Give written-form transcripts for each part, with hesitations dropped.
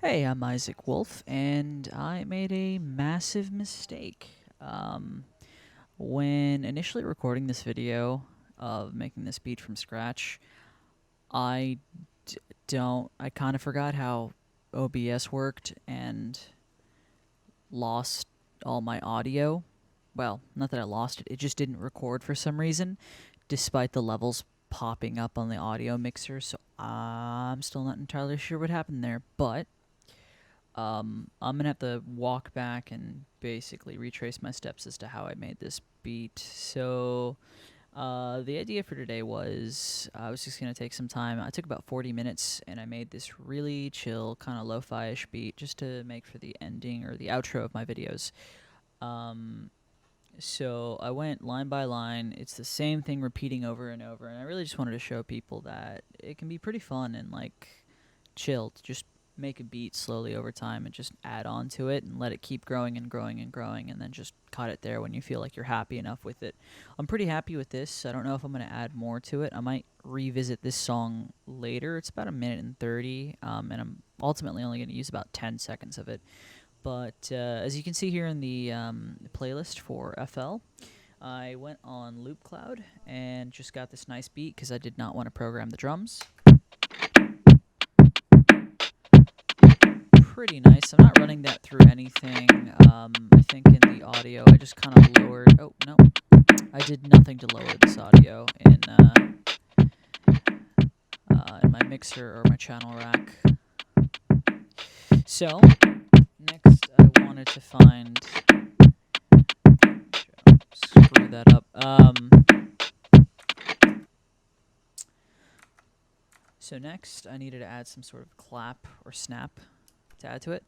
Hey, I'm Isaac Wolf, and I made a massive mistake. When initially recording this video of making this beat from scratch, I I kind of forgot how OBS worked and lost all my audio. Well, not that I lost it, it just didn't record for some reason, despite the levels popping up on the audio mixer, so I'm still not entirely sure what happened there, but I'm gonna have to walk back and basically retrace my steps as to how I made this beat. So, the idea for today was I was just gonna take some time. I took about 40 minutes, and I made this really chill, kind of lo-fi-ish beat just to make for the ending or the outro of my videos. Um, so I went line by line. It's the same thing repeating over and over, and I really just wanted to show people that it can be pretty fun and like chill to just make a beat slowly over time and just add on to it and let it keep growing and growing and growing, and then just cut it there when you feel like you're happy enough with it. I'm pretty happy with this. I don't know if I'm going to add more to it. I might revisit this song later. It's about a minute and 30, and I'm ultimately only going to use about 10 seconds of it. But as you can see here in the playlist for FL, I went on Loop Cloud and just got this nice beat because I did not want to program the drums. Pretty nice. I'm not running that through anything. I think in the audio, I just kind of lowered. Oh no, I did nothing to lower this audio in my mixer or my channel rack. So next, I wanted to find. Screw that up. So next, I needed to add some sort of clap or snap to add to it.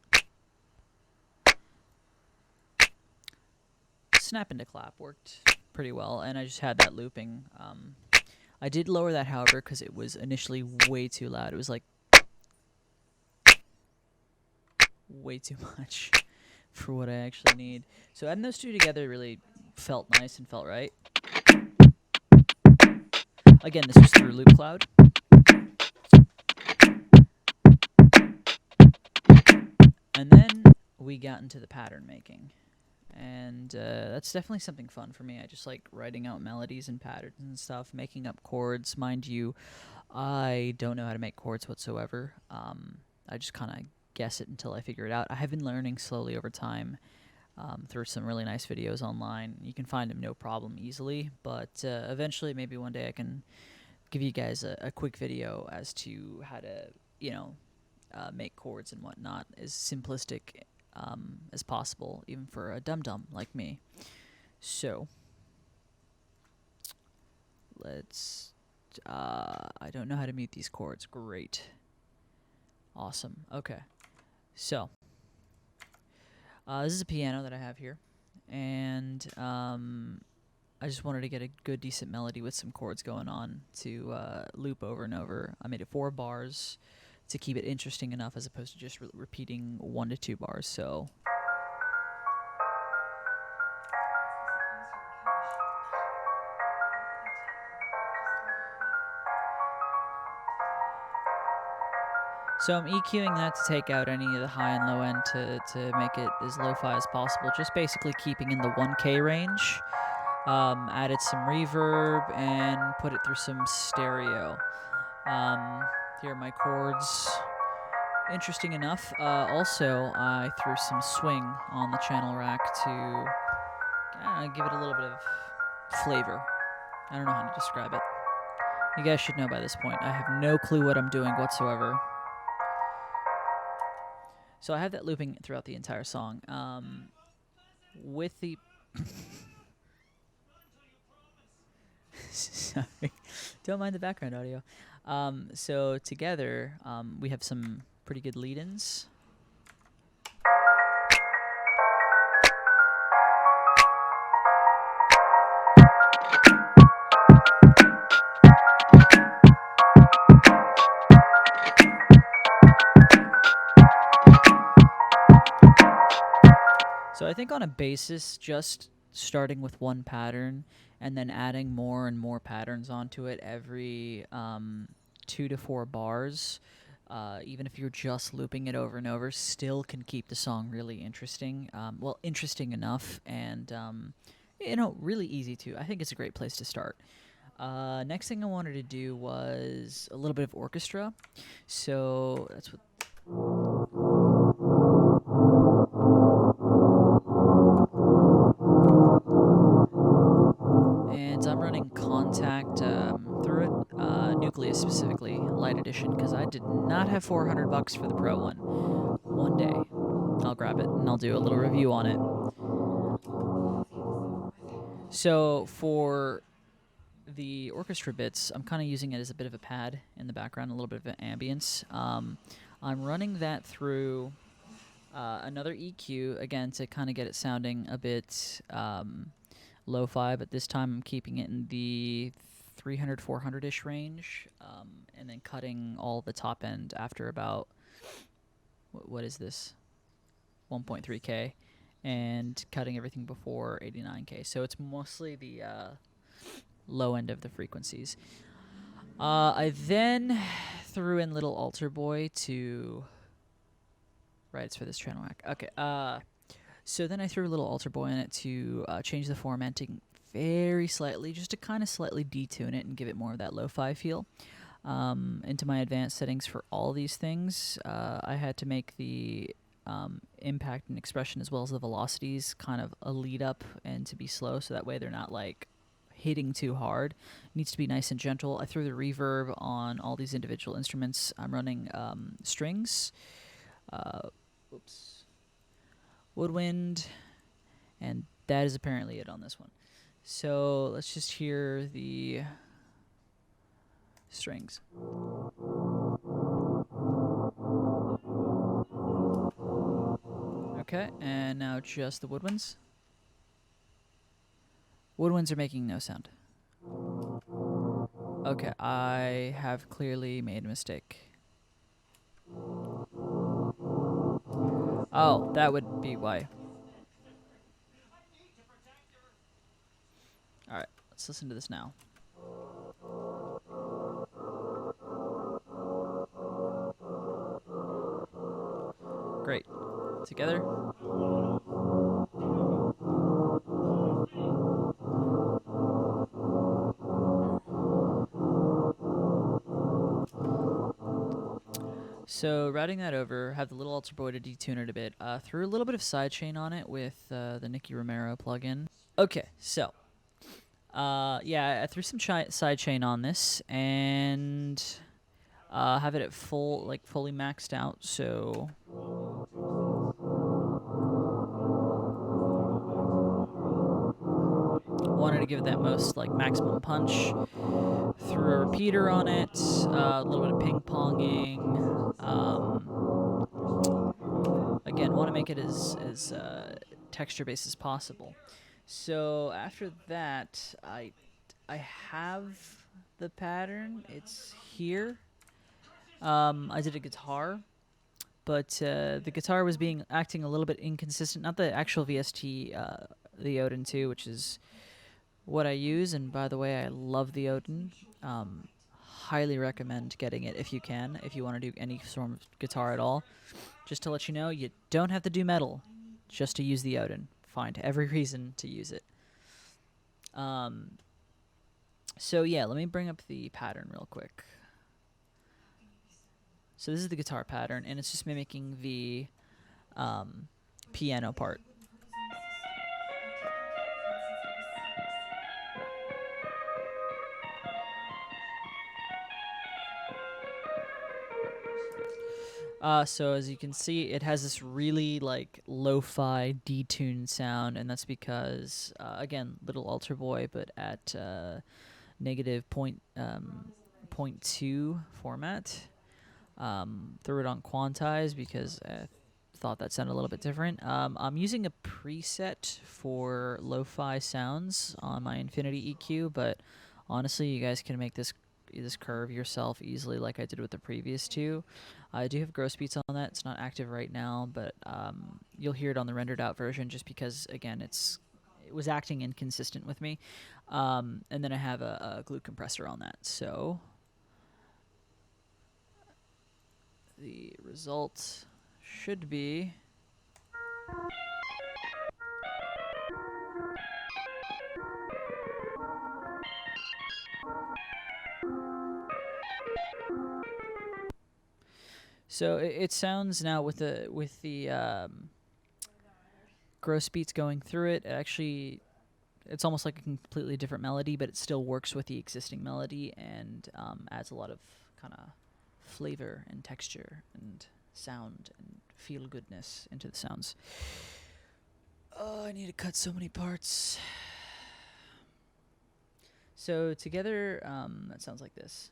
Snap into clap worked pretty well, and I just had that looping. I did lower that, however, because it was initially way too loud. It was like way too much for what I actually need. So adding those two together really felt nice and felt right. Again, this was through Loop Cloud. And then we got into the pattern making. And that's definitely something fun for me. I just like writing out melodies and patterns and stuff, making up chords. Mind you, I don't know how to make chords whatsoever. I just kind of guess it until I figure it out. I have been learning slowly over time through some really nice videos online. You can find them no problem easily, but eventually maybe one day I can give you guys a quick video as to how to, make chords and whatnot as simplistic as possible, even for a dum-dum like me. So, let's... I don't know how to mute these chords. Great. Awesome. Okay. So, this is a piano that I have here, and I just wanted to get a good, decent melody with some chords going on to loop over and over. I made it 4 bars to keep it interesting enough as opposed to just repeating 1 to 2 bars. So I'm EQing that to take out any of the high and low end to make it as lo-fi as possible, just basically keeping in the 1K range. Added some reverb and put it through some stereo. Here are my chords. Interesting enough. Also, I threw some swing on the channel rack to give it a little bit of flavor. I don't know how to describe it. You guys should know by this point. I have no clue what I'm doing whatsoever. So I have that looping throughout the entire song. With the... Sorry. Don't mind the background audio. So together, we have some pretty good lead-ins. So I think on a basis, just starting with one pattern and then adding more and more patterns onto it every 2 to 4 bars even if you're just looping it over and over, still can keep the song really interesting. Well, interesting enough, and really easy to. I think it's a great place to start. Next thing I wanted to do was a little bit of orchestra, so that's what. And I'm running Contact through it, Nucleus specifically, Light Edition, because I did not have $400 for the Pro one. One day, I'll grab it and I'll do a little review on it. So for the orchestra bits, I'm kind of using it as a bit of a pad in the background, a little bit of an ambience. I'm running that through another EQ, again, to kind of get it sounding a bit lo-fi, but this time I'm keeping it in the 300, 400-ish range, and then cutting all the top end after about, what is this, 1.3K, and cutting everything before 89K. So it's mostly the low end of the frequencies. I then threw in Little Altar Boy to... Right, it's for this channel hack. Okay, so then I threw a Little Altar Boy in it to change the formatting very slightly, just to kind of slightly detune it and give it more of that lo-fi feel. Into my advanced settings for all these things, I had to make the impact and expression as well as the velocities kind of a lead up and to be slow, so that way they're not like hitting too hard. It needs to be nice and gentle. I threw the reverb on all these individual instruments. I'm running strings, woodwind, and that is apparently it on this one. So let's just hear the strings. Okay, and now just the woodwinds. Woodwinds are making no sound. Okay, I have clearly made a mistake. Oh, that would be why. Alright, let's listen to this now. Great. Together. So routing that over, have the Little Altar Boy to detune it a bit. Threw a little bit of sidechain on it with the Nicky Romero plugin. Okay, so yeah, I threw some sidechain on this and have it at fully maxed out. So wanted to give it that most maximum punch. Threw a repeater on it, a little bit of ping ponging. Again, want to make it as texture based as possible. So after that, I have the pattern. It's here. I did a guitar, but the guitar was acting a little bit inconsistent. Not the actual VST, the Odin 2, which is what I use. And by the way, I love the Odin. Highly recommend getting it if you can, if you want to do any sort of guitar at all. Just to let you know, you don't have to do metal just to use the Odin. Find every reason to use it. So yeah, let me bring up the pattern real quick. So this is the guitar pattern, and it's just mimicking the piano part. So as you can see, it has this really lo-fi detuned sound, and that's because again, Little Altar Boy, but at negative 0.2 format. Threw it on quantize because I thought that sounded a little bit different. I'm using a preset for lo-fi sounds on my Infinity EQ, but honestly, you guys can make this curve yourself easily like I did with the previous two. I do have gross beats on that. It's not active right now, but you'll hear it on the rendered out version just because, again, it was acting inconsistent with me. And then I have a glue compressor on that. So the result should be so it sounds now with the gross beats going through it. Actually, it's almost like a completely different melody, but it still works with the existing melody and adds a lot of kind of flavor and texture and sound and feel goodness into the sounds. Oh, I need to cut so many parts. So together, that sounds like this.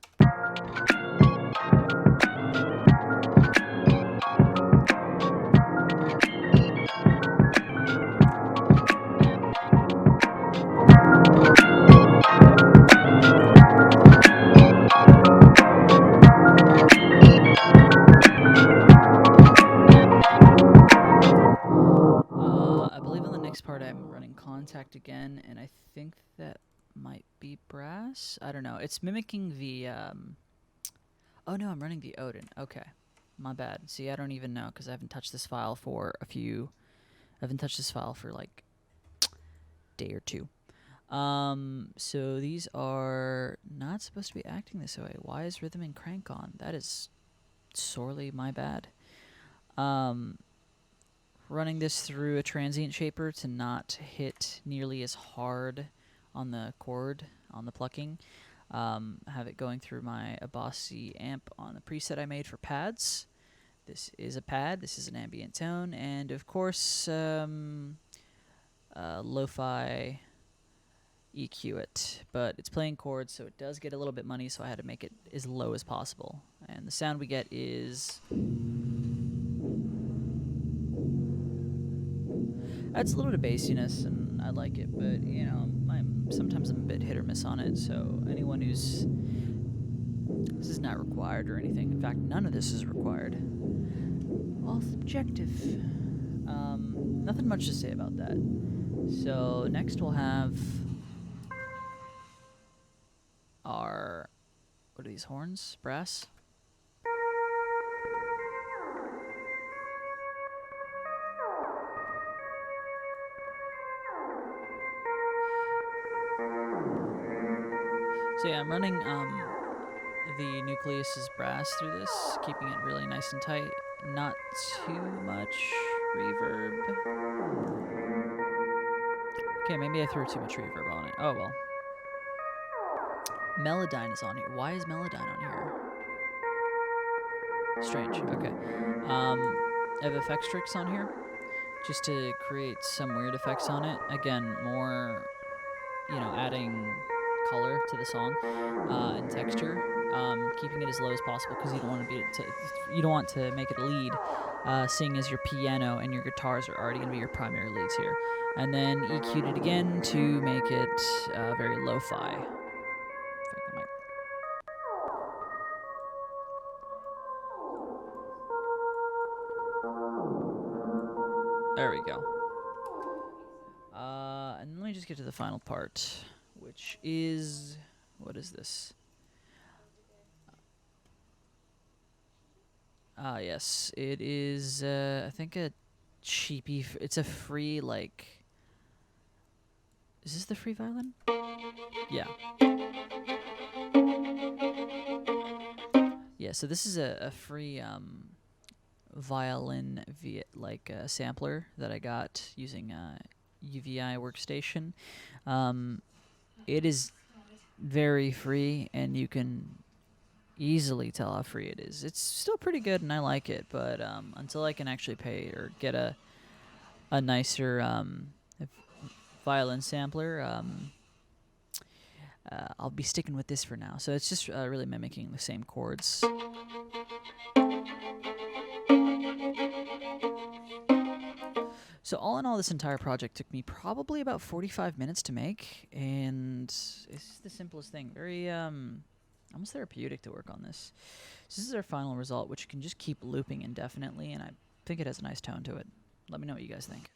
I believe on the next part I'm running contact again, and I think that might be brass. I don't know. It's mimicking the oh no, I'm running the Odin. Okay. My bad. See, I don't even know because I haven't touched this file for I haven't touched this file for like a day or two. So these are not supposed to be acting this way. Why is rhythm and crank on? That is sorely my bad. Running this through a transient shaper to not hit nearly as hard on the chord, on the plucking. Have it going through my Abasi amp on a preset I made for pads. This is a pad, this is an ambient tone, and of course, Lofi EQ it. But it's playing chords, so it does get a little bit money, so I had to make it as low as possible. And the sound we get is... adds a little bit of bassiness, and I like it, but, you know, sometimes I'm a bit hit or miss on it, so anyone who's... this is not required or anything. In fact, none of this is required. All subjective. Nothing much to say about that. So, next we'll have our... what are these, horns? Brass? So yeah, I'm running the nucleus is brass through this, keeping it really nice and tight. Not too much reverb. Okay, maybe I threw too much reverb on it. Oh well. Melodyne is on here. Why is Melodyne on here? Strange. Okay. I have effects tricks on here just to create some weird effects on it. Again, more, you know, adding color to the song and texture, keeping it as low as possible because you don't want to make it a lead, seeing as your piano and your guitars are already going to be your primary leads here. And then EQ'd it again to make it very lo-fi. In fact, I might... there we go. And let me just get to the final part, which is... what is this? Yes, it is, I think a cheapy... it's a free, like... is this the free violin? Yeah. Yeah, so this is a free, violin via, like, sampler that I got using, UVI Workstation. It is very free, and you can easily tell how free it is. It's still pretty good, and I like it, but until I can actually pay or get a nicer violin sampler, I'll be sticking with this for now. So it's just really mimicking the same chords. So all in all, this entire project took me probably about 45 minutes to make, and it's the simplest thing. Very almost therapeutic to work on this. So this is our final result, which you can just keep looping indefinitely, and I think it has a nice tone to it. Let me know what you guys think.